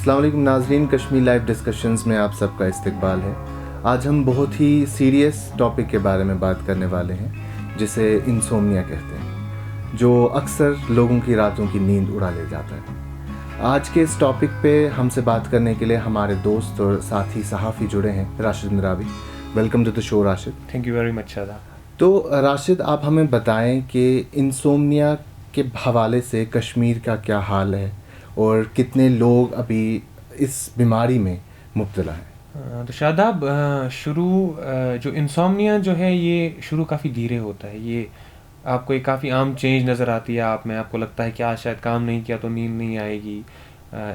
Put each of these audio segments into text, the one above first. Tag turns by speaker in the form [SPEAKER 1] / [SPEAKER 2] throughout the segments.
[SPEAKER 1] अस्सलाम वालेकुम नाज़रीन, कश्मीर लाइव डिस्कशंस में आप सबका इस्तकबाल है। आज हम बहुत ही सीरियस टॉपिक के बारे में बात करने वाले हैं जिसे इंसोम्निया कहते हैं, जो अक्सर लोगों की रातों की नींद उड़ा ले जाता है। आज के इस टॉपिक पे हमसे बात करने के लिए हमारे दोस्त और साथी सहाफ़ी जुड़े हैं, Rashid Mirawi. Welcome to the show Rashid.
[SPEAKER 2] Thank you very much शादा।
[SPEAKER 1] तो राशिद, आप हमें बताएं कि इंसोम्निया के हवाले से कश्मीर का क्या हाल है और कितने लोग अभी इस बीमारी में मुब्तला हैं।
[SPEAKER 2] तो शादाब, जो इंसोम्निया जो है ये शुरू काफ़ी धीरे होता है। ये आपको एक काफ़ी आम चेंज नज़र आती है आप में, आपको लगता है कि आज शायद काम नहीं किया तो नींद नहीं आएगी,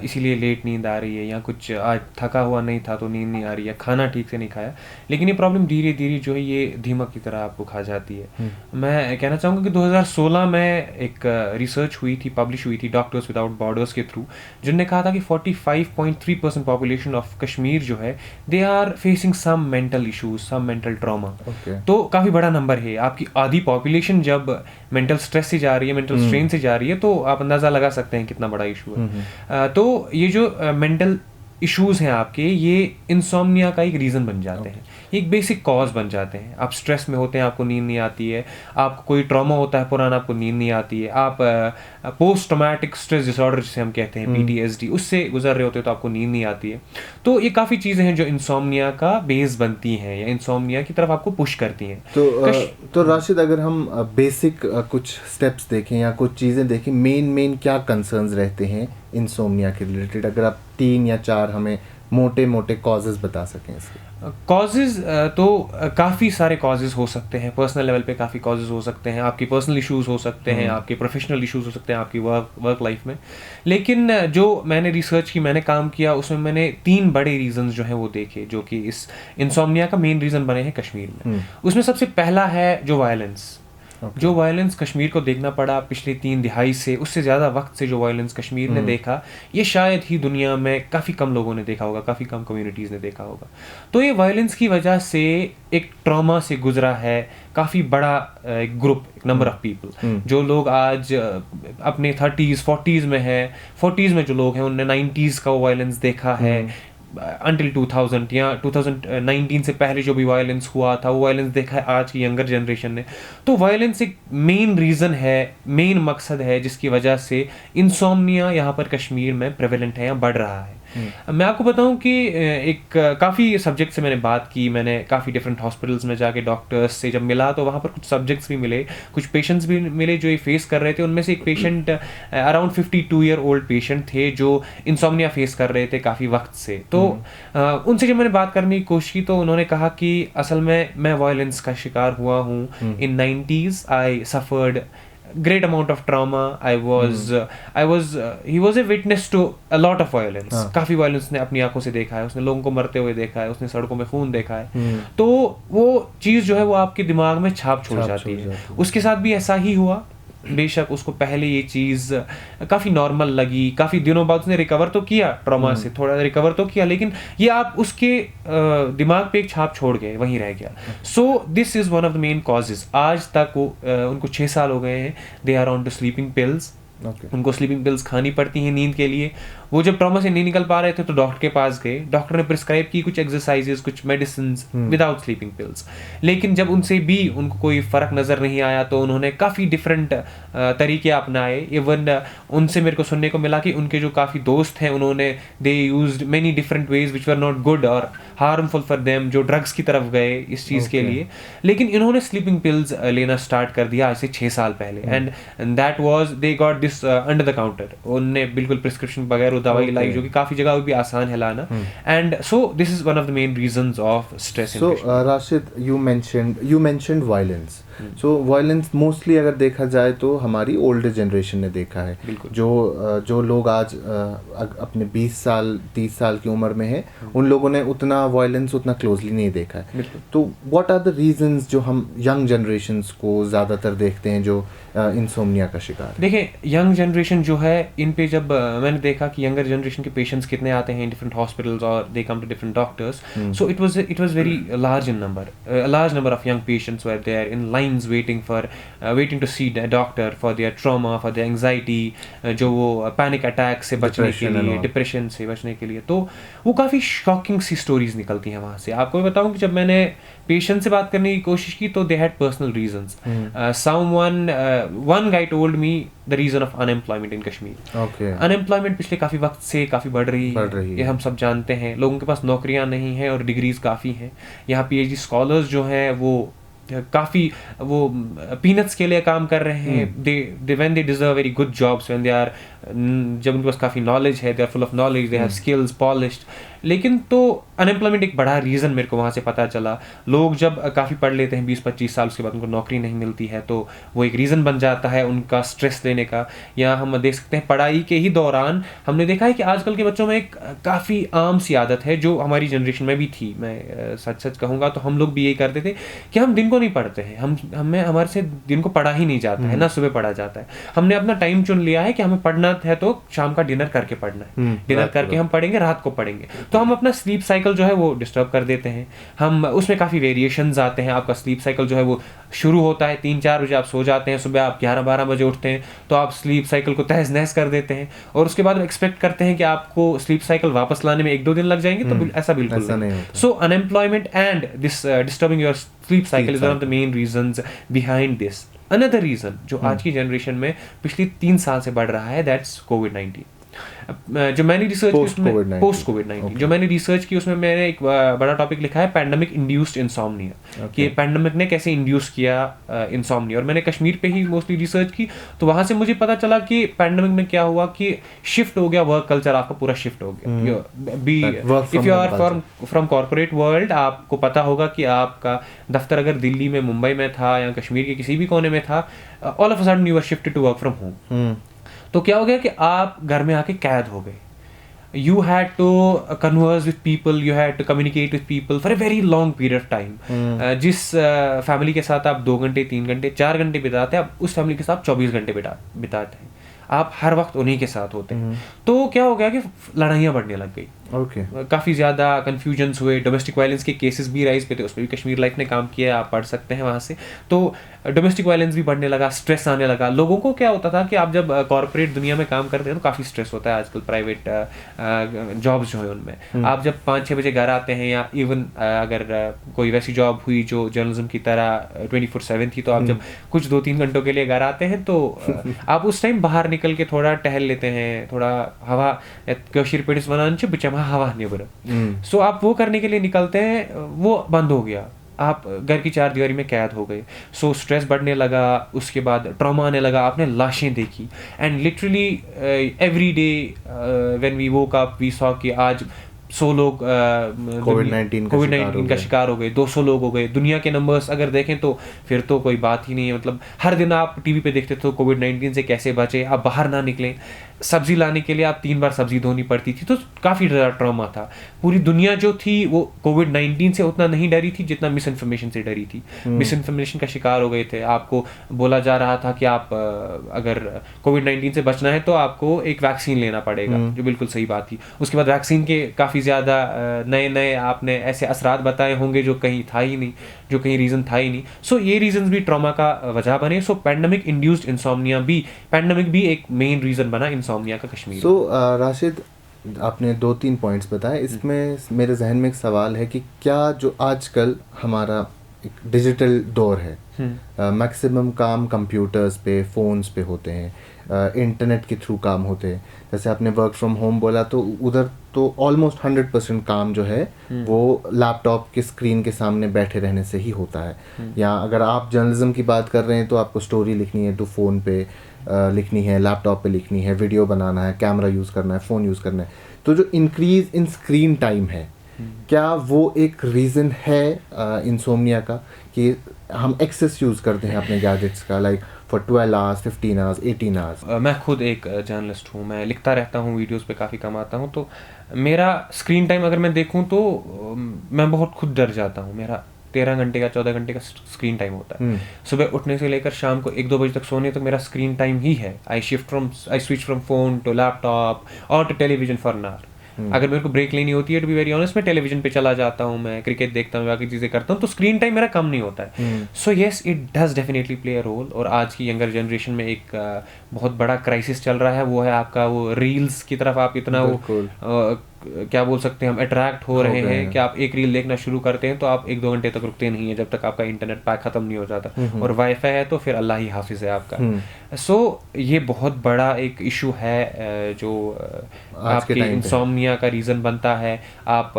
[SPEAKER 2] इसीलिए लेट नींद आ रही है, या कुछ आज थका हुआ नहीं था तो नींद नहीं आ रही है, खाना ठीक से नहीं खाया। लेकिन ये प्रॉब्लम धीरे धीरे जो है ये दीमक की तरह आपको खा जाती है। मैं कहना चाहूँगा कि 2016 में एक रिसर्च पब्लिश हुई थी डॉक्टर्स विदाउट बॉर्डर्स के थ्रू, जिनने कहा था कि 45.3% पॉपुलेशन ऑफ कश्मीर जो है they are facing some mental issues, some mental trauma. तो काफ़ी बड़ा नंबर है। आपकी आधी पॉपुलेशन जब मेंटल स्ट्रेस से जा रही है, मेंटल स्ट्रेन से जा रही है, तो आप अंदाज़ा लगा सकते हैं कितना बड़ा इशू है। तो ये जो मेंटल इश्यूज़ हैं आपके, ये इंसोम्निया का एक रीज़न बन जाते हैं, एक बेसिक कॉज बन जाते हैं। आप स्ट्रेस में होते हैं, आपको नींद नहीं आती है, आपको कोई ट्रॉमा होता है पुराना, आपको नींद नहीं आती है, आप पोस्ट ट्रॉमेटिक स्ट्रेस डिसऑर्डर जिसे हम कहते हैं PTSD, उससे गुजर रहे होते हैं तो आपको नींद नहीं आती है। तो ये काफ़ी चीज़ें हैं जो इंसोम्निया का बेस बनती हैं या इंसोम्निया की तरफ आपको पुश करती हैं।
[SPEAKER 1] तो राशिद, अगर हम बेसिक कुछ स्टेप्स देखें या कुछ चीज़ें देखें, मेन क्या कंसर्न्स रहते हैं इंसोम्निया के रिलेटेड, अगर आप 3 या 4 हमें मोटे मोटे कॉजेज़ बता सकें इसके।
[SPEAKER 2] कॉजेज़ तो काफ़ी सारे कॉजेज़ हो सकते हैं, पर्सनल लेवल पे काफ़ी कॉजेज़ हो सकते हैं, आपकी पर्सनल इश्यूज़ हो सकते हैं, आपके प्रोफेशनल इश्यूज़ हो सकते हैं, आपकी वर्क लाइफ में। लेकिन जो मैंने रिसर्च की, मैंने काम किया, उसमें मैंने 3 बड़े रीज़न्स जो हैं वो देखे, जो कि इस इंसोम्निया का मेन रीज़न बने हैं कश्मीर में। उसमें सबसे पहला है जो वायलेंस। जो वायलेंस कश्मीर को देखना पड़ा पिछले 3 दिहाई से, उससे ज़्यादा वक्त से जो वायलेंस कश्मीर ने देखा, ये शायद ही दुनिया में काफ़ी कम लोगों ने देखा होगा, काफ़ी कम कम्युनिटीज़ ने देखा होगा। तो ये वायलेंस की वजह से एक ट्रॉमा से गुजरा है काफ़ी बड़ा एक ग्रुप, एक नंबर ऑफ पीपल, जो लोग आज अपने 30s 40s में है, 40s में जो लोग हैं उनने 90s का वो वायलेंस देखा है, अंटिल 2000 या 2019 से पहले जो भी वायलेंस हुआ था वो वायलेंस देखा है आज की यंगर जनरेशन ने। तो वायलेंस एक मेन रीज़न है, मेन मकसद है जिसकी वजह से इंसोम्निया यहाँ पर कश्मीर में प्रेवेलेंट है या बढ़ रहा है। मैं आपको बताऊं कि एक काफ़ी सब्जेक्ट से मैंने बात की, मैंने काफ़ी डिफरेंट हॉस्पिटल्स में जाके डॉक्टर्स से जब मिला तो वहाँ पर कुछ सब्जेक्ट्स भी मिले, कुछ पेशेंट्स भी मिले जो ये फेस कर रहे थे। उनमें से एक patient around 52 year old patient थे जो इंसोम्निया फेस कर रहे थे काफ़ी वक्त से। तो उनसे जब मैंने बात करने की कोशिश की तो उन्होंने कहा कि असल में मैं वायलेंस का शिकार हुआ हूँ। इन 90s I suffered great amount of trauma. He was a witness to a lot of violence. काफी violence ने अपनी आंखों से देखा है, उसने लोगों को मरते हुए देखा है, उसने सड़कों में खून देखा है। तो वो चीज़ जो है वो आपके दिमाग में छाप छोड़ जाती है। उसके साथ भी ऐसा ही हुआ। बेशक उसको पहले ये चीज़ काफ़ी नॉर्मल लगी, काफ़ी दिनों बाद उसने रिकवर तो किया, ट्रॉमा से थोड़ा रिकवर तो किया, लेकिन ये आप उसके दिमाग पे एक छाप छोड़ गए, वहीं रह गया। So this is one of the main causes. आज तक वो उनको 6 साल हो गए हैं, they are on to sleeping pills. उनको स्लीपिंग पिल्स खानी पड़ती हैं नींद के लिए। वो जब ट्रॉमा से नहीं निकल पा रहे थे तो डॉक्टर के पास गए, डॉक्टर ने प्रिस्क्राइब की कुछ एक्सरसाइजेस, कुछ मेडिसिन विदाउट स्लीपिंग पिल्स। लेकिन जब उनसे भी उनको कोई फ़र्क नज़र नहीं आया तो उन्होंने काफ़ी डिफरेंट तरीके अपनाए। इवन उनसे मेरे को सुनने को मिला कि उनके जो काफ़ी दोस्त हैं उन्होंने they used many different ways which were not good और हार्मफुल फॉर देम, जो ड्रग्स की तरफ गए इस चीज़ के लिए। लेकिन इन्होंने स्लीपिंग पिल्स लेना स्टार्ट कर दिया आज से 6 साल पहले। And that was they got this under the counter. उनने बिल्कुल प्रिस्क्रिप्शन बगैर दवाई लाई, जो कि काफ़ी जगह भी आसान है लाना। And so this is one of the main reasons of stress.
[SPEAKER 1] So Rashid, you mentioned violence. So violence mostly अगर देखा जाए तो हमारी ओल्डर जनरेशन ने देखा है। जो लोग आज अपने 20 साल 30 साल की उम्र में हैं, उन लोगों ने उतना वायलेंस उतना क्लोजली नहीं देखा है। तो व्हाट आर द रीजंस जो हम यंग जनरेशन्स को ज़्यादातर देखते हैं जो इंसोम्निया का शिकार?
[SPEAKER 2] देखिए, यंग जनरेशन जो है, इन पे जब मैंने देखा कि यंगर जनरेशन के पेशेंट्स कितने आते हैं डिफरेंट हॉस्पिटल्स और they come to different doctors, so it was very large in number, large number of young patients were there in line lines waiting to see the doctor for their trauma, for their anxiety, जो वो panic attack से बचने के लिए, depression से बचने के लिए। तो वो काफ़ी शॉकिंग सी स्टोरीज निकलती हैं वहाँ से। आपको भी बताऊँ कि जब मैंने पेशेंट से बात करने की कोशिश की तो they had personal reasons. One guy told me the reason of unemployment in Kashmir. Unemployment पिछले काफ़ी वक्त से काफ़ी बढ़ रही है, ये हम सब जानते हैं। लोगों के पास नौकरियां नहीं हैं और डिग्रीज काफ़ी हैं। यहाँ PhD स्कॉलर्स जो हैं वो काफ़ी वो पीनट्स के लिए काम कर रहे हैं। They when they deserve very good jobs, when they are, जब उनके पास काफ़ी नॉलेज है, they are full of knowledge, they have skills, polished. लेकिन तो अनएम्प्लॉयमेंट एक बड़ा रीज़न मेरे को वहाँ से पता चला। लोग जब काफ़ी पढ़ लेते हैं 20-25 साल, उसके बाद उनको नौकरी नहीं मिलती है, तो वो एक रीज़न बन जाता है उनका स्ट्रेस लेने का। या हम देख सकते हैं पढ़ाई के ही दौरान हमने देखा है कि आजकल के बच्चों में एक काफ़ी आम सी आदत है जो हमारी जनरेशन में भी थी। मैं सच कहूँगा तो हम लोग भी यही करते थे कि हम दिन को नहीं पढ़ते हैं, हमारे से दिन को पढ़ा ही नहीं जाता है, ना सुबह पढ़ा जाता है। हमने अपना टाइम चुन लिया है कि हमें पढ़ना है तो शाम का डिनर करके पढ़ना है, डिनर करके हम पढ़ेंगे, रात को पढ़ेंगे। तो हम अपना स्लीप साइकिल जो है वो डिस्टर्ब कर देते हैं। हम उसमें काफ़ी वेरिएशंस आते हैं। आपका स्लीप साइकिल जो है वो शुरू होता है 3-4 बजे, आप सो जाते हैं, सुबह आप 11-12 बजे उठते हैं, तो आप स्लीप साइकिल को तहस नहस कर देते हैं। और उसके बाद एक्सपेक्ट करते हैं कि आपको स्लीप साइकिल वापस लाने में 1-2 दिन लग जाएंगे, तो ऐसा बिल्कुल नहीं। So unemployment and this disturbing your sleep cycle is one of the main reasons behind this. Another reason जो आज की जनरेशन में पिछले 3 साल से बढ़ रहा है, दैट्स कोविड-19। जो मैंने रिसर्च की उसमें पोस्ट कोविड-19 जो मैंने रिसर्च की उसमें मैंने एक बड़ा टॉपिक लिखा है पैंडेमिक इंड्यूस्ड इंसोम्निया, कि पैंडेमिक ने कैसे इंड्यूस किया इंसोम्निया। और मैंने कश्मीर पे ही मोस्टली रिसर्च की, तो वहाँ से मुझे पता चला कि पैंडेमिक में क्या हुआ कि शिफ्ट हो गया वर्क कल्चर, आपका पूरा शिफ्ट हो गया। If you are from corporate world, आपको पता होगा कि आपका दफ्तर अगर दिल्ली में, मुंबई में था या कश्मीर के किसी भी कोने में था, all of a sudden you were shifted to work from home. तो क्या हो गया कि आप घर में आके कैद हो गए। You had to converse with people, you had to communicate with people for a very long period of time. जिस फैमिली के साथ आप 2 घंटे, 3 घंटे, 4 घंटे बिताते हैं, आप उस फैमिली के साथ 24 घंटे बिताते हैं। आप हर वक्त उन्हीं के साथ होते हैं। तो क्या हो गया कि लड़ाइयाँ बढ़ने लग गई। काफ़ी ज़्यादा कन्फ्यूजन्स हुए, डोमेस्टिक वायलेंस के केसेस भी राइज पे थे, उस पर भी कश्मीर लाइफ ने काम किया है, आप पढ़ सकते हैं वहाँ से। तो डोमेस्टिक वायलेंस भी बढ़ने लगा, स्ट्रेस आने लगा। लोगों को क्या होता था कि आप जब कॉर्पोरेट दुनिया में काम करते हैं तो काफ़ी स्ट्रेस होता है आजकल, प्राइवेट जॉब्स जो है उनमें। आप जब 5-6 बजे घर आते हैं, या इवन अगर कोई वैसी जॉब हुई जो जर्नलिज्म की तरह 24/7 थी, तो आप जब कुछ 2-3 घंटों के लिए घर आते हैं तो आप उस टाइम बाहर निकल के थोड़ा टहल लेते हैं, थोड़ा हवा कशीर पेटिस बनान बिचमा हवा नहीं। सो आप वो करने के लिए निकलते हैं, वो बंद हो गया, आप घर की 4 दीवारी में कैद हो गए। सो स्ट्रेस बढ़ने लगा, उसके बाद ट्रॉमा आने लगा, आपने लाशें देखी। And literally every day when we woke up we saw कि आज 100 लोग कोविड-19 का शिकार हो गए, 200 लोग हो गए। दुनिया के नंबर्स अगर देखें तो फिर तो कोई बात ही नहीं है। मतलब हर दिन आप टीवी पे देखते थे कोविड-19 से कैसे बचे, आप बाहर ना निकलें, सब्जी लाने के लिए आप 3 बार सब्जी धोनी पड़ती थी। तो काफ़ी ज़्यादा ट्रॉमा था। पूरी दुनिया जो थी वो कोविड-19 से उतना नहीं डरी थी जितना मिस इन्फॉर्मेशन से डरी थी। मिस इन्फॉर्मेशन का शिकार हो गए थे। आपको बोला जा रहा था कि आप अगर कोविड-19 से बचना है तो आपको एक वैक्सीन लेना पड़ेगा, जो बिल्कुल सही बात थी। उसके बाद वैक्सीन के काफ़ी ज़्यादा नए आपने ऐसे असरात बताए होंगे जो कहीं था ही नहीं, जो कहीं रीज़न था ही नहीं। सो ये रीजंस भी ट्रॉमा का वजह बने। सो पैंडेमिक इंड्यूस्ड इंसोम्निया भी, पैंडेमिक भी एक मेन रीज़न बना इंसोम्निया का कश्मीर।
[SPEAKER 1] सो राशिद, आपने 2-3 पॉइंट्स बताए, इसमें मेरे जहन में एक सवाल है कि क्या जो आजकल हमारा एक डिजिटल दौर है, मैक्सिमम काम कंप्यूटर्स पे, फ़ोन्स पे होते हैं, इंटरनेट के थ्रू काम होते हैं। जैसे आपने वर्क फ्रॉम होम बोला, तो उधर तो ऑलमोस्ट 100% काम जो है वो लैपटॉप के स्क्रीन के सामने बैठे रहने से ही होता है। या अगर आप जर्नलिज्म की बात कर रहे हैं तो आपको स्टोरी लिखनी है तो फ़ोन पे लिखनी है, लैपटॉप पे लिखनी है, वीडियो बनाना है, कैमरा यूज़ करना है, फ़ोन यूज़ करना है। तो जो इंक्रीज़ इन स्क्रीन टाइम है, क्या वो एक रीज़न है इंसोम्निया का कि हम एक्सेस यूज़ करते हैं अपने गैजेट्स का, like for 12 hours, 15 hours, 18 hours?
[SPEAKER 2] मैं खुद एक जर्नलिस्ट हूँ, मैं लिखता रहता हूँ, वीडियोस पे काफ़ी कम आता हूँ। तो मेरा स्क्रीन टाइम अगर मैं देखूँ तो मैं बहुत खुद डर जाता हूँ। मेरा 13 घंटे का 14 घंटे का स्क्रीन टाइम होता है। सुबह उठने से लेकर शाम को 1-2 बजे तक सोने तक मेरा स्क्रीन टाइम ही है। I switch from phone to laptop और to television for an hour. अगर मेरे को ब्रेक लेनी होती है टू बी वेरी ऑनेस्ट, मैं टेलीविजन पे चला जाता हूँ, मैं क्रिकेट देखता हूँ, बाकी चीज़ें करता हूँ, तो स्क्रीन टाइम मेरा कम नहीं होता है. So yes, it does definitely play a role. और आज की यंगर जनरेशन में एक बहुत बड़ा क्राइसिस चल रहा है, वो है आपका वो रील्स की तरफ आप इतना वो क्या बोल सकते हैं हम अट्रैक्ट हो रहे हैं कि आप एक रील देखना शुरू करते हैं तो आप 1-2 घंटे तक रुकते नहीं है जब तक आपका इंटरनेट पैक ख़त्म नहीं हो जाता. और वाईफाई है तो फिर अल्लाह ही हाफिज़ है आपका. सो ये बहुत बड़ा एक इशू है जो आपके इंसोम्निया का रीज़न बनता है. आप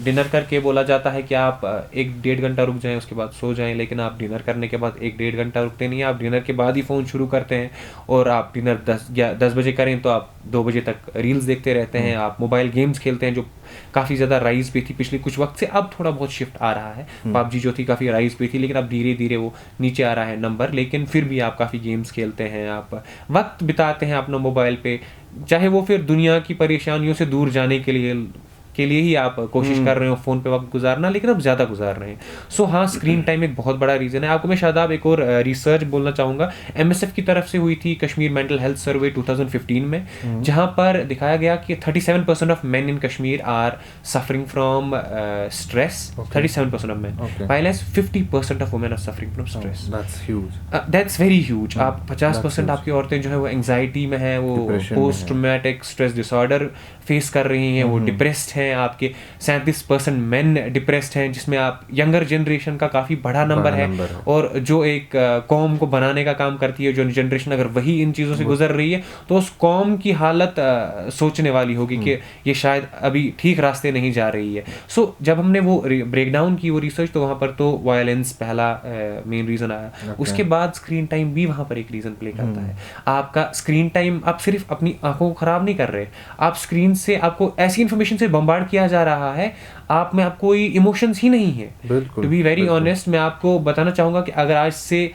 [SPEAKER 2] डिनर करके बोला जाता है कि आप 1-1.5 घंटा रुक जाएं, उसके बाद सो जाएं, लेकिन आप डिनर करने के बाद 1-1.5 घंटा रुकते नहीं. आप डिनर के बाद ही फ़ोन शुरू करते हैं और आप डिनर 10 बजे करें तो आप 2 बजे तक रील्स देखते रहते हैं. आप मोबाइल गेम्स खेलते हैं जो काफ़ी ज़्यादा राइज पे थी पिछले कुछ वक्त से, अब थोड़ा बहुत शिफ्ट आ रहा है. पबजी जो थी काफ़ी राइज पे थी, लेकिन अब धीरे धीरे वो नीचे आ रहा है नंबर, लेकिन फिर भी आप काफ़ी गेम्स खेलते हैं, आप वक्त बिताते हैं अपना मोबाइल पे, चाहे वो फिर दुनिया की परेशानियों से दूर जाने के लिए ही आप कोशिश कर रहे हो फ़ोन पे वक्त गुजारना, लेकिन अब ज़्यादा गुजार रहे हैं. सो हाँ, स्क्रीन टाइम एक बहुत बड़ा रीज़न है. आपको मैं शादाब एक और रिसर्च बोलना चाहूँगा. MSF की तरफ से हुई थी कश्मीर मेंटल हेल्थ सर्वे 2015 में, जहाँ पर दिखाया गया कि 37% of men in Kashmir are suffering from stress. 37% of men, while as 50% of women are suffering from stress. That's very huge. आप 50% आपकी औरतें जो है वो एंग्जाइटी में है, वो post traumatic stress disorder face कर रही हैं, वो डिप्रेस्ड हैं. आपके 37% मेन डिप्रेस्ड हैं, जिसमें आप यंगर जनरेशन का काफ़ी बड़ा नंबर है. और जो एक कौम को बनाने का काम करती है जो जनरेशन, अगर वही इन चीज़ों से गुजर रही है तो उस कौम की हालत सोचने वाली होगी कि ये शायद अभी ठीक रास्ते नहीं जा रही है. सो जब हमने वो ब्रेक डाउन की वो रिसर्च, तो वहाँ पर तो वायलेंस पहला मेन रीज़न आया. उसके बाद स्क्रीन टाइम भी वहाँ पर एक रीज़न प्ले करता है. आपका स्क्रीन टाइम, आप सिर्फ अपनी आंखों को ख़राब नहीं कर रहे, आप स्क्रीन से आपको ऐसी इन्फॉर्मेशन से बम्बार्ड किया जा रहा है, आप में आप कोई इमोशंस ही नहीं है. टू बी वेरी ऑनेस्ट, मैं आपको बताना चाहूँगा कि अगर आज से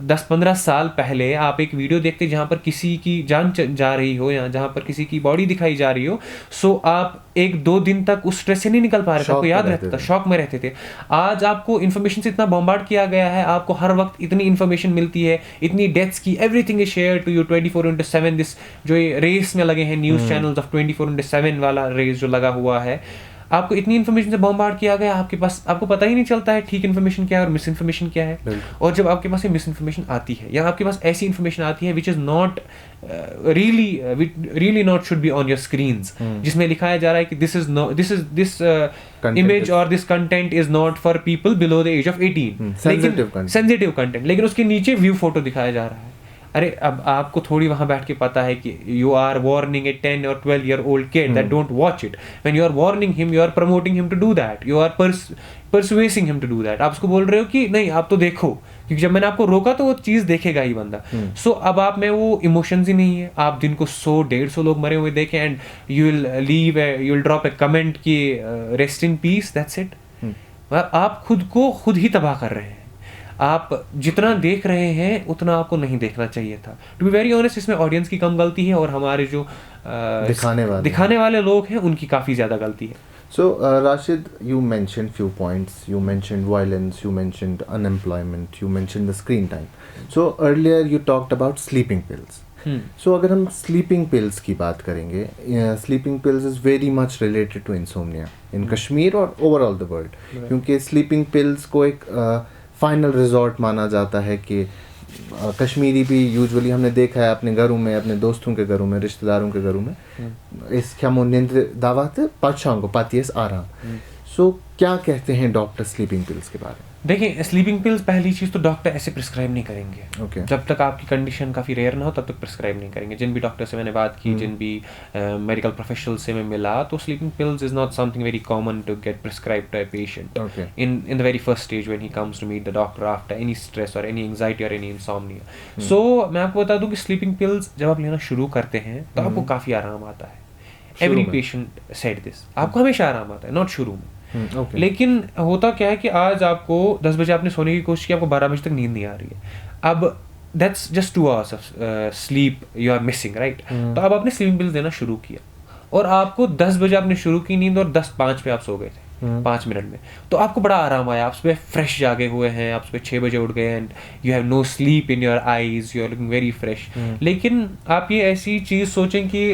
[SPEAKER 2] 10-15 साल पहले आप एक वीडियो देखते जहाँ पर किसी की जान जा रही हो या जहाँ पर किसी की बॉडी दिखाई जा रही हो, सो आप 1-2 दिन तक उस स्ट्रेस से नहीं निकल पा रहे थे, आपको याद रहता था, शॉक में रहते थे. आज आपको इन्फॉर्मेशन से इतना बॉम्बार्ड किया गया है, आपको हर वक्त इतनी इन्फॉर्मेशन मिलती है, इतनी डेथ्स की, everything is share to you 24/7. This जो ये रेस में लगे हैं न्यूज़ चैनल्स ऑफ 24/7 वाला रेस जो लगा हुआ है, आपको इतनी इन्फॉर्मेशन से बॉम्बार्ड किया गया, आपके पास आपको पता ही नहीं चलता है ठीक इन्फॉर्मेशन क्या है और मिस इन्फॉर्मेशन क्या है. और जब आपके पास ये मिस इन्फॉर्मेशन आती है या आपके पास ऐसी इन्फॉर्मेशन आती है which is not really not should be on your screens, जिसमें लिखाया जा रहा है कि दिस इमेज और this content is not for people below the age of 18, sensitive content, लेकिन उसके नीचे व्यू फोटो दिखाया जा रहा है. अरे अब आपको थोड़ी वहाँ बैठ के पता है कि you are warning a 10 or 12 year old kid that don't watch it. When you are warning him, you are promoting him to do that. You are persuading him to do that. आप उसको बोल रहे हो कि नहीं आप तो देखो, क्योंकि जब मैंने आपको रोका तो वो चीज़ देखेगा ही बंदा. सो अब आप में वो इमोशंस ही नहीं है. आप दिन को 100-150 लोग मरे हुए देखें and you will drop a comment कि rest in peace, that's it. आप खुद को खुद ही तबाह कर रहे हैं. आप जितना देख रहे हैं उतना आपको नहीं देखना चाहिए था. टू बी वेरी ऑनेस्ट, इसमें ऑडियंस की कम गलती है और हमारे जो दिखाने वाले लोग हैं उनकी काफ़ी ज़्यादा गलती है.
[SPEAKER 1] So Rashid, you mentioned few points. You mentioned violence, you mentioned unemployment, you mentioned the screen time. So earlier you talked about sleeping pills. So अगर हम sleeping pills की बात करेंगे, sleeping pills is very much related to insomnia in Kashmir और overall the world. क्योंकि sleeping pills को एक final resort माना जाता है कि कश्मीरी भी यूजुअली हमने देखा है अपने घरों में, अपने दोस्तों के घरों में, रिश्तेदारों के घरों में, इस क्या मुनिंद्र दावत पातशाहों को पाती आराम. सो क्या कहते हैं डॉक्टर स्लीपिंग पिल्स के बारे में?
[SPEAKER 2] देखिए, स्लीपिंग पिल्स पहली चीज़ तो डॉक्टर ऐसे प्रिस्क्राइब नहीं करेंगे.
[SPEAKER 1] Okay.
[SPEAKER 2] जब तक आपकी कंडीशन काफ़ी रेयर ना हो तब तक प्रिस्क्राइब नहीं करेंगे. जिन भी डॉक्टर से मैंने बात की, जिन भी मेडिकल प्रोफेशनल से मैं मिला, तो sleeping pills is not something very common to get prescribe to a patient in the very first stage when he comes to meet the doctor after any stress और एनी एंग्जाइटी और any insomnia. So मैं आपको बता दूँ कि sleeping pills जब आप लेना शुरू करते हैं तो आपको काफ़ी आराम आता है. एवरी पेशेंट सेड दिस, आपको हमेशा आराम आता है, नॉट शुरू में. लेकिन होता क्या है कि आज आपको 10 बजे आपने सोने की कोशिश की, आपको 12 बजे तक नींद नहीं आ रही है. अब that's just 2 hours of sleep you are missing, right. तो अब आपने स्लीपिंग पिल्स देना शुरू किया और आपको 10 बजे आपने शुरू की नींद और 10:05 पे आप सो गए थे. 5 मिनट में, तो आपको बड़ा आराम आया, आप सुबह फ्रेश जागे हुए हैं, आप सुबह 6 बजे उठ गए and you have no sleep in your eyes, you are looking very fresh. लेकिन आप ये ऐसी चीज़ सोचें कि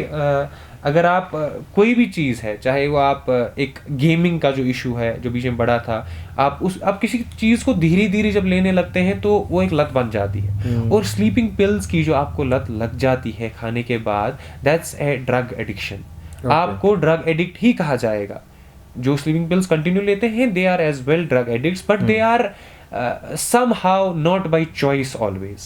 [SPEAKER 2] अगर आप कोई भी चीज़ है, चाहे वो आप एक गेमिंग का जो इशू है जो बीच में बड़ा था, आप किसी चीज़ को धीरे धीरे जब लेने लगते हैं तो वो एक लत बन जाती है। और स्लीपिंग पिल्स की जो आपको लत लग जाती है खाने के बाद, दैट्स ए ड्रग एडिक्शन। आपको ड्रग एडिक्ट ही कहा जाएगा। जो स्लीपिंग पिल्स कंटिन्यू लेते हैं, they are as well drug addicts, but they are somehow not by choice always।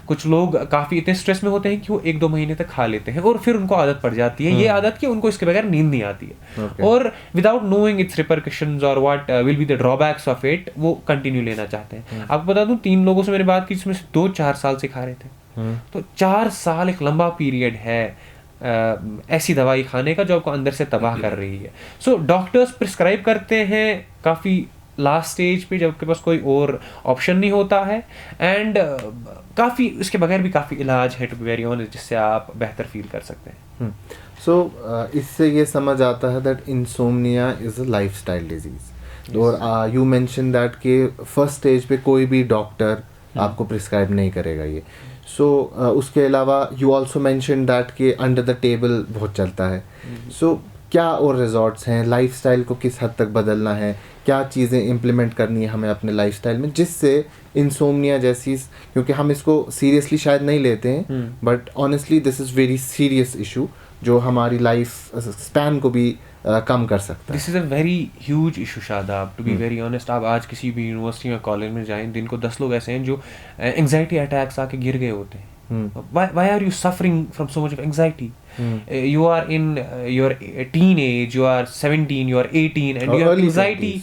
[SPEAKER 2] कुछ लोग काफ़ी इतने स्ट्रेस में होते हैं कि वो 1-2 महीने तक खा लेते हैं और फिर उनको आदत पड़ जाती है। ये आदत कि उनको इसके बगैर नींद नहीं आती है, और विदाउट नोइंग इट्स रिपरकशंस और what will be the drawbacks of it, वो कंटिन्यू लेना चाहते हैं। आपको बता दूं, 3 लोगों से मैंने बात की जिसमें से 2-4 साल से खा रहे थे। तो 4 साल एक लंबा पीरियड है ऐसी दवाई खाने का जो आपको अंदर से तबाह कर रही है। सो डॉक्टर्स प्रिस्क्राइब करते हैं काफ़ी लास्ट स्टेज पे, जब आपके पास कोई और ऑप्शन नहीं होता है, एंड काफ़ी इसके बगैर भी काफ़ी इलाज है, टू बी वेरी ऑनेस्ट, जिससे आप बेहतर फील कर सकते हैं।
[SPEAKER 1] सो इससे ये समझ आता है that insomnia is a lifestyle disease. और यू मेंशन दैट कि फर्स्ट स्टेज पे कोई भी डॉक्टर आपको प्रिस्क्राइब नहीं करेगा ये। सो उसके अलावा यू ऑल्सो मेंशन दैट कि अंडर द टेबल बहुत चलता है। सो क्या और रिजॉर्ट्स हैं, लाइफस्टाइल को किस हद तक बदलना है, क्या चीज़ें इम्प्लीमेंट करनी है हमें अपने लाइफस्टाइल में, जिससे इंसोम्निया जैसी, क्योंकि हम इसको सीरियसली शायद नहीं लेते हैं, but honestly this is very serious issue जो हमारी लाइफ स्पैन को भी कम कर सकता है।
[SPEAKER 2] This is a very huge issue Shadab, to be very honest. आप आज किसी भी यूनिवर्सिटी में, कॉलेज में जाएं, दिन को 10 लोग ऐसे हैं जो एंग्जाइटी अटैक्स आके गिर गए होते हैं। Why are you suffering from so much of anxiety? You are in your teenage, you are 17, you are 18, and you have anxiety.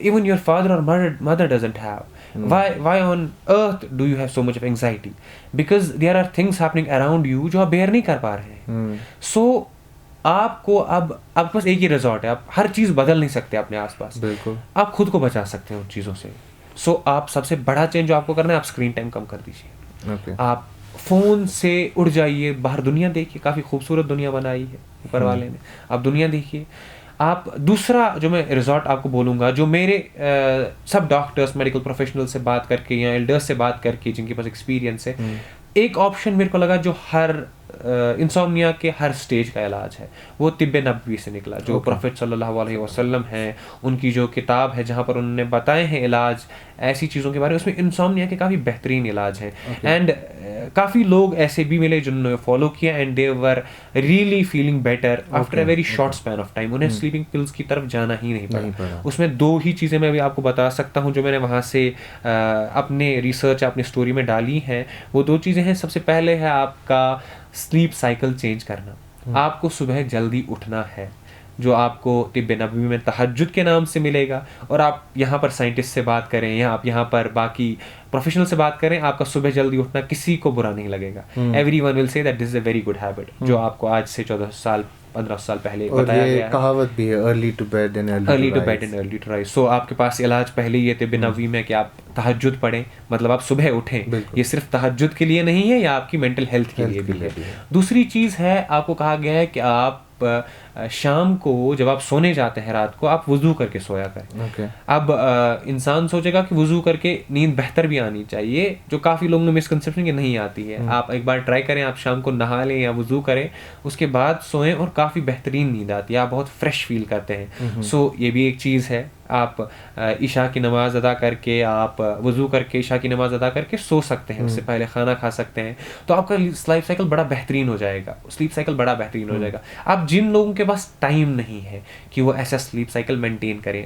[SPEAKER 2] Even your father or mother doesn't have. Why on earth do you have so much of anxiety? Because there are things happening around you जो आप bear नहीं कर पा रहे हैं। So आपको अब आपके पास एक ही रिजॉर्ट है, आप हर चीज़ बदल नहीं सकते अपने आसपास,
[SPEAKER 1] बिल्कुल
[SPEAKER 2] आप खुद को बचा सकते हैं उन चीज़ों से। So आप सबसे बड़ा चेंज जो आपको करना है, आप स्क्रीन टाइम कम कर दीजिए। आप फ़ोन से उड़ जाइए, बाहर दुनिया देखिए, काफ़ी खूबसूरत दुनिया बनाई है ऊपर वाले ने, आप दुनिया देखिए। आप दूसरा जो मैं रिजॉर्ट आपको बोलूँगा, जो मेरे सब डॉक्टर्स, मेडिकल प्रोफेशनल से बात करके या एल्डर्स से बात करके जिनके पास एक्सपीरियंस है, एक ऑप्शन मेरे को लगा जो हर इंसोम्निया के हर स्टेज का इलाज है, वो तिब्बे नबवी से निकला, जो प्रोफेट सल्लल्लाहु अलैहि वसल्लम हैं, उनकी जो किताब है जहाँ पर उन्होंने बताए हैं इलाज ऐसी चीज़ों के बारे में, उसमें इंसोम्निया के काफ़ी बेहतरीन इलाज हैं। एंड काफ़ी लोग ऐसे भी मिले जिन्होंने फॉलो किया and they were really feeling better after a very short span of time. उन्हें स्लीपिंग पिल्स की तरफ जाना ही नहीं पड़ा। उसमें 2 ही चीज़ें मैं अभी आपको बता सकता हूँ जो मैंने वहाँ से अपने रिसर्च, अपनी स्टोरी में डाली हैं। वो 2 चीज़ें हैं। सबसे पहले है आपका स्लीप साइकिल चेंज करना। आपको सुबह जल्दी उठना है, जो आपको तिब्बे नबवी में तहज्जुद के नाम से मिलेगा, और आप यहाँ पर साइंटिस्ट से बात करें या आप यहाँ पर बाकी प्रोफेशनल से बात करें, आपका सुबह जल्दी उठना किसी को बुरा नहीं लगेगा। Everyone will say that this is a very good habit, जो आपको आज से 14 साल 15 साल पहले बताया गया है।
[SPEAKER 1] कहावत भी है, early to bed and
[SPEAKER 2] early to rise. So आपके पास इलाज पहले ही है तिब्बे नबवी में कि आप तहज्जुद पढ़ें, मतलब आप सुबह उठें। ये सिर्फ तहज्जुद के लिए नहीं है, या आपकी मेंटल हेल्थ के लिए भी है। दूसरी चीज़ है, आपको कहा गया है कि आप शाम को जब आप सोने जाते हैं रात को, आप वुज़ू करके सोया करें। अब इंसान सोचेगा कि वुज़ू करके नींद बेहतर भी आनी चाहिए, जो काफ़ी लोगों में मिसकंसेप्शन कि नहीं आती है। आप एक बार ट्राई करें, आप शाम को नहा लें या वुज़ू करें, उसके बाद सोएं और काफ़ी बेहतरीन नींद आती है, आप बहुत फ्रेश फील करते हैं। सो ये भी एक चीज़ है। आप इशा की नमाज़ अदा करके, आप वुज़ू करके इशा की नमाज़ अदा करके सो सकते हैं, उससे पहले खाना खा सकते हैं, तो आपका स्लीप साइकिल बड़ा बेहतरीन हो जाएगा। अब जिन लोगों के पास टाइम नहीं है कि वो ऐसा स्लीप साइकिल मेंटेन करें,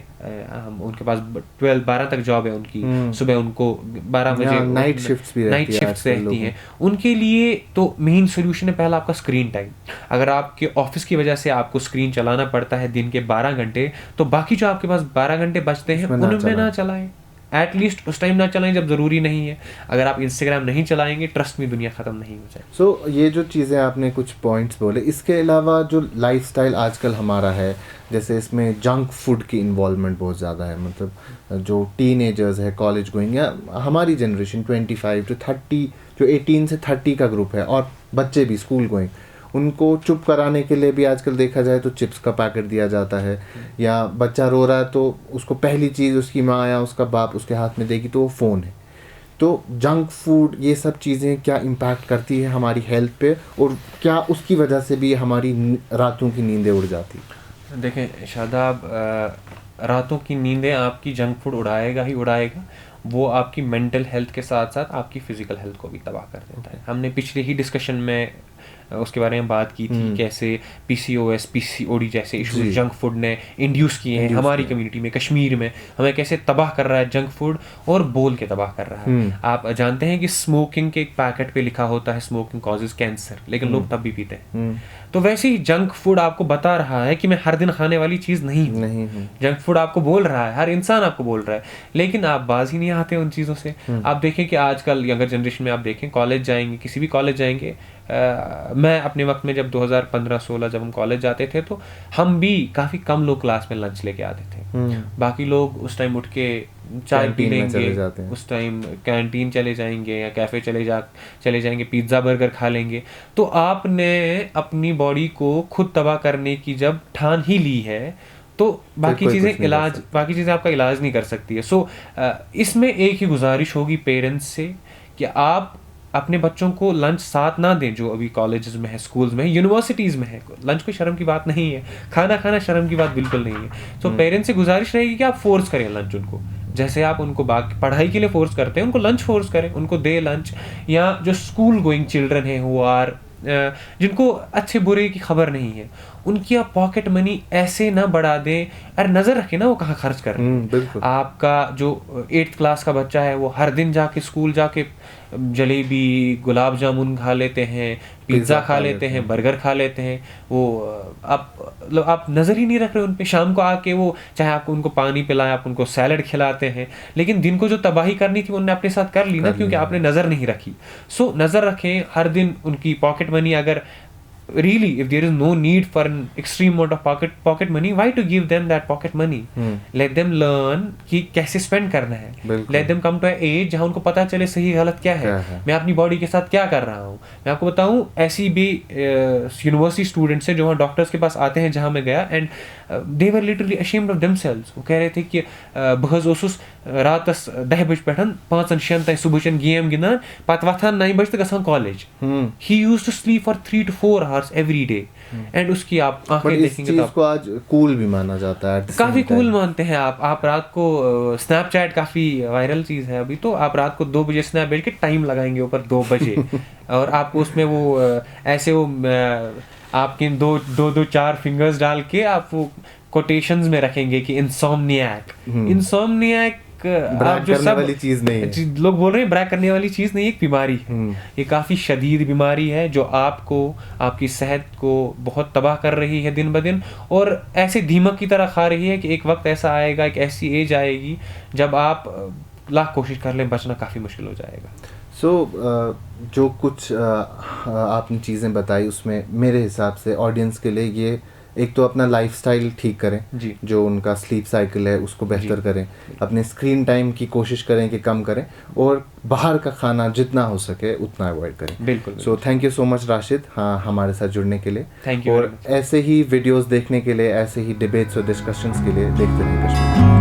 [SPEAKER 2] उनके पास 12-12 तक जॉब है उनकी, सुबह उनको 12 बजे
[SPEAKER 1] नाइट शिफ्ट्स
[SPEAKER 2] रहती हैं, उनके लिए तो मेन सोल्यूशन है पहला आपका स्क्रीन टाइम। अगर आपके ऑफिस की वजह से आपको स्क्रीन चलाना पड़ता है दिन के 12 घंटे, तो बाकी जो आपके पास 12 घंटे बचते हैं उनमें ना चलाएं, एटलीस्ट उस टाइम ना चलाएं जब ज़रूरी नहीं है। अगर आप इंस्टाग्राम नहीं चलाएंगे, ट्रस्ट में दुनिया ख़त्म नहीं हो जाए।
[SPEAKER 1] सो ये जो चीज़ें आपने कुछ पॉइंट्स बोले, इसके अलावा जो लाइफस्टाइल आजकल हमारा है, जैसे इसमें जंक फूड की इन्वॉल्वमेंट बहुत ज़्यादा है, मतलब जो टीनेजर्स है, कॉलेज गोइंग, या हमारी जनरेशन 25 to 30, जो 18 से 30 का ग्रुप है, और बच्चे भी स्कूल गोइंग, उनको चुप कराने के लिए भी आजकल देखा जाए तो चिप्स का पैकेट दिया जाता है, या बच्चा रो रहा है तो उसको पहली चीज़ उसकी माँ या उसका बाप उसके हाथ में देगी तो वो फ़ोन है। तो जंक फूड ये सब चीज़ें क्या इम्पैक्ट करती है हमारी हेल्थ पे, और क्या उसकी वजह से भी हमारी रातों की नींदें उड़ जाती?
[SPEAKER 2] देखें शादाब, रातों की नींदें आपकी जंक फूड उड़ाएगा ही उड़ाएगा, वो आपकी मेंटल हेल्थ के साथ साथ आपकी फ़िज़िकल हेल्थ को भी तबाह कर देता है। हमने पिछले ही डिस्कशन में उसके बारे में बात की थी, कैसे PCOS PCOD जैसे इशूज जंक फूड ने इंड्यूस किए हैं हमारी कम्युनिटी में, कश्मीर में हमें कैसे तबाह कर रहा है जंक फूड, और बोल के तबाह कर रहा है। आप जानते हैं कि स्मोकिंग के एक पैकेट पे लिखा होता है स्मोकिंग कॉजेज कैंसर, लेकिन लोग तब भी पीते हैं। तो वैसे ही जंक फूड आपको बता रहा है कि मैं हर दिन खाने वाली चीज़ नहीं हूँ। जंक फूड आपको बोल रहा है, हर इंसान आपको बोल रहा है, लेकिन आप बाज ही नहीं आते उन चीज़ों से। आप देखें कि आजकल यंगर जनरेशन में आप देखें, कॉलेज जाएंगे, किसी भी कॉलेज जाएंगे, मैं अपने वक्त में जब 2015-16 जब हम कॉलेज जाते थे तो हम भी काफ़ी कम लोग क्लास में लंच लेके आते थे। बाकी लोग उस टाइम उठ के चाय पी लेंगे, उस टाइम कैंटीन चले जाएंगे या कैफ़े चले जाएंगे, पिज़्ज़ा बर्गर खा लेंगे। तो आपने अपनी बॉडी को खुद तबाह करने की जब ठान ही ली है तो बाकी चीज़ें आपका इलाज नहीं कर सकती है। सो इसमें एक ही गुजारिश होगी पेरेंट्स से कि आप अपने बच्चों को लंच साथ ना दें, जो अभी कॉलेजेस में है, स्कूल्स में है, यूनिवर्सिटीज़ में है। लंच कोई शर्म की बात नहीं है, खाना शर्म की बात बिल्कुल नहीं है। तो पेरेंट्स से गुजारिश रहेगी कि आप फोर्स करें लंच उनको, जैसे आप उनको बाकी पढ़ाई के लिए फोर्स करते हैं, उनको लंच फोर्स करें, उनको दे लंच। या जो स्कूल गोइंग चिल्ड्रन हैं हु आर जिनको अच्छे बुरे की खबर नहीं है, उनकी आप पॉकेट मनी ऐसे ना बढ़ा दें, अरे नज़र रखें ना वो कहाँ खर्च कर रहे हैं। आपका जो 8th क्लास का बच्चा है वो हर दिन जाके स्कूल जाके जलेबी, गुलाब जामुन खा लेते हैं, पिज़्ज़ा खा लेते हैं, बर्गर खा लेते हैं, वो आप नज़र ही नहीं रख रहे उन पे। शाम को आके वो चाहे आपको उनको पानी पिलाएं, आप उनको सैलड खिलाते हैं, लेकिन दिन को जो तबाही करनी थी उन्होंने अपने साथ कर ली ना, क्योंकि आपने नज़र नहीं रखी। सो नज़र रखें हर दिन उनकी पॉकेट मनी। अगर really if there is no need for an extreme amount of pocket money, why to give them that pocket money? Let them learn कि कैसे spend करना है। Let them come to an age जहाँ उनको पता चले सही गलत क्या है, मैं अपनी बॉडी के साथ क्या कर रहा हूँ। मैं आपको बताऊँ, ऐसी भी यूनिवर्सिटी स्टूडेंट्स हैं जो वहाँ डॉक्टर्स के पास आते हैं, जहाँ मैं गया, and they were literally ashamed of themselves। वो कह रहे थे कि बह ओसुस रातस 10 बजे पे 5-6 तक सुबह गेम गिंदान, पत वथान 9 बजे तक गसान college. He used to sleep for 3 to 4 hours every day। And उसकी आप आंखें देखेंगे तो
[SPEAKER 1] इसको आज कूल भी माना जाता है,
[SPEAKER 2] काफ़ी कूल मानते हैं। आप रात को स्नैपचैट काफ़ी वायरल चीज़ है अभी, तो आप रात को 2 बजे स्नैप भेज के टाइम लगाएंगे ऊपर 2 बजे और आपको उसमें वो ऐसे वो आपके 2-4 फिंगर्स डाल के आप वो कोटेशंस में रखेंगे कि इंसोम्नियाक
[SPEAKER 1] ब्रैक करने वाली चीज नहीं है।
[SPEAKER 2] लोग बोल रहे हैं ब्रैक करने वाली चीज़ नहीं, एक बीमारी है। ये काफ़ी शदीद बीमारी है जो आपको, आपकी सेहत को बहुत तबाह कर रही है दिन ब दिन, और ऐसे दीमक की तरह खा रही है कि एक वक्त ऐसा आएगा, एक ऐसी एज आएगी जब आप लाख कोशिश कर लें, बचना काफ़ी मुश्किल हो जाएगा।
[SPEAKER 1] जो कुछ आपने चीज़ें बताई उसमें मेरे हिसाब से ऑडियंस के लिए ये एक तो अपना लाइफस्टाइल ठीक करें
[SPEAKER 2] जी,
[SPEAKER 1] जो उनका स्लीप साइकिल है उसको बेहतर करें, अपने स्क्रीन टाइम की कोशिश करें कि कम करें, और बाहर का खाना जितना हो सके उतना अवॉइड करें।
[SPEAKER 2] बिल्कुल।
[SPEAKER 1] So thank you so much Rashid, हाँ हमारे साथ जुड़ने के लिए।
[SPEAKER 2] Thank you.
[SPEAKER 1] और ऐसे ही वीडियोस देखने के लिए, ऐसे ही डिबेट्स और डिस्कशंस के लिए देखते रहिए कश्मीर।